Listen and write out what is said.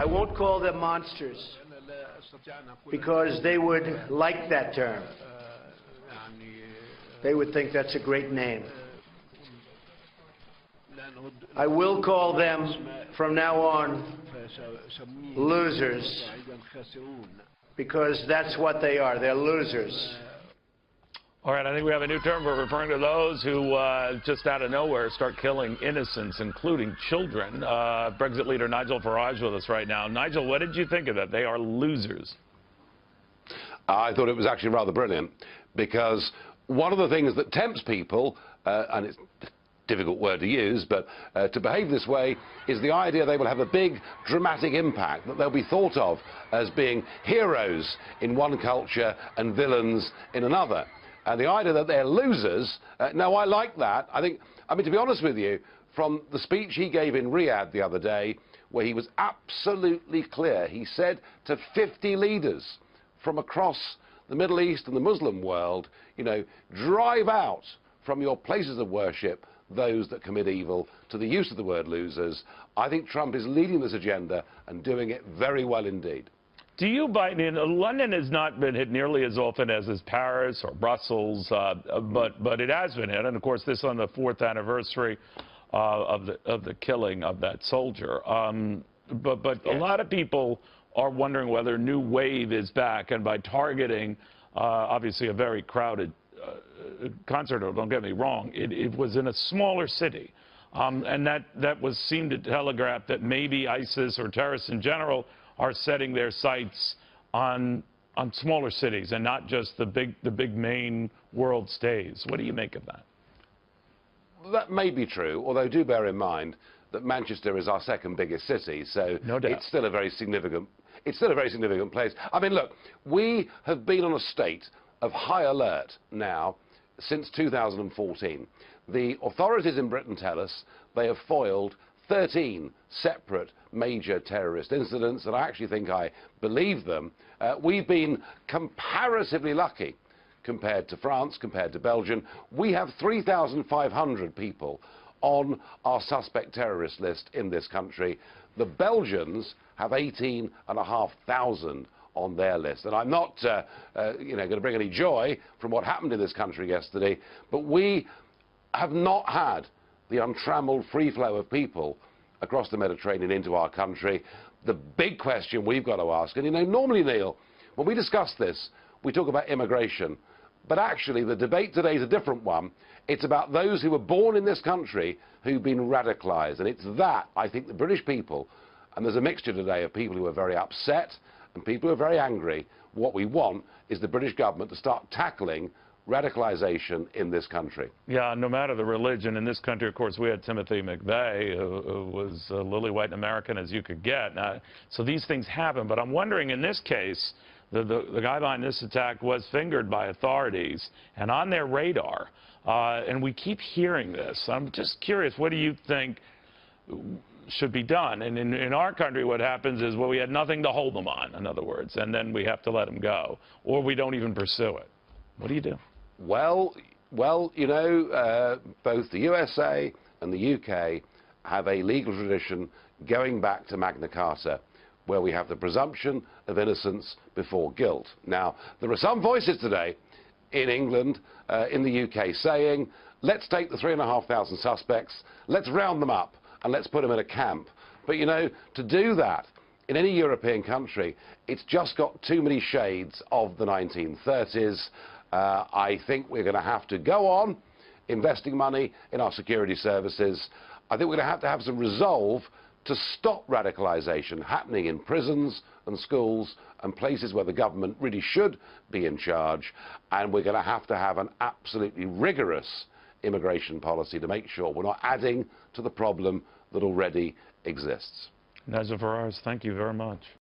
I won't call them monsters, because they would like that term. They would think that's a great name. I will call them, from now on, losers, because that's what they are. They're losers. All right, I think we have a new term for referring to those who just out of nowhere start killing innocents, including children. Brexit leader Nigel Farage with us right now. Nigel, what did you think of that? They are losers. I thought it was actually rather brilliant, because one of the things that tempts people, and it's a difficult word to use, but to behave this way, is the idea they will have a big dramatic impact, that they'll be thought of as being heroes in one culture and villains in another. And the idea that they're losers, no, I like that. I mean, to be honest with you, from the speech he gave in Riyadh the other day, where he was absolutely clear, he said to 50 leaders from across the Middle East and the Muslim world, you know, drive out from your places of worship those that commit evil, to the use of the word losers. I think Trump is leading this agenda and doing it very well indeed. Do you buy in? London has not been hit nearly as often as is Paris or Brussels, but it has been hit, and of course this on the 4th anniversary of the killing of that soldier. But yes, a lot of people are wondering whether a new wave is back, and by targeting obviously a very crowded concert, don't get me wrong, it was in a smaller city, and that seemed to telegraph that maybe ISIS or terrorists in general are setting their sights on smaller cities and not just the big main world stays. What do you make of that? That may be true, although do bear in mind that Manchester is our second biggest city, so no doubt it's still a very significant place. I mean, look, we have been on a state of high alert now since 2014. The authorities in Britain tell us they have foiled 13 separate major terrorist incidents, and I actually think I believe them. We've been comparatively lucky compared to France, compared to Belgium. We have 3,500 people on our suspect terrorist list in this country. The Belgians have 18,500 on their list. And I'm not going to bring any joy from what happened in this country yesterday, but we have not had the untrammeled free flow of people across the Mediterranean into our country. The big question we've got to ask, and normally, Neil, when we discuss this, we talk about immigration, but actually the debate today is a different one. It's about those who were born in this country who've been radicalised, and it's that, I think, the British people, and there's a mixture today of people who are very upset and people who are very angry. What we want is the British government to start tackling radicalization in this country. Yeah, no matter the religion. In this country, of course, we had Timothy McVeigh, who was lily-white American as you could get. So these things happen, but I'm wondering, in this case, the guy behind this attack was fingered by authorities and on their radar, and we keep hearing this. I'm just curious, what do you think should be done? And in our country, what happens is, well, we had nothing to hold them on, in other words, and then we have to let them go, or we don't even pursue it. What do you do? Well, both the USA and the UK have a legal tradition going back to Magna Carta, where we have the presumption of innocence before guilt. Now, there are some voices today in England, in the UK, saying, let's take the 3,500 suspects, let's round them up, and let's put them in a camp. But, to do that in any European country, it's just got too many shades of the 1930s. I think we're going to have to go on investing money in our security services. I think we're going to have some resolve to stop radicalisation happening in prisons and schools and places where the government really should be in charge. And we're going to have an absolutely rigorous immigration policy to make sure we're not adding to the problem that already exists. Nigel Farage, thank you very much.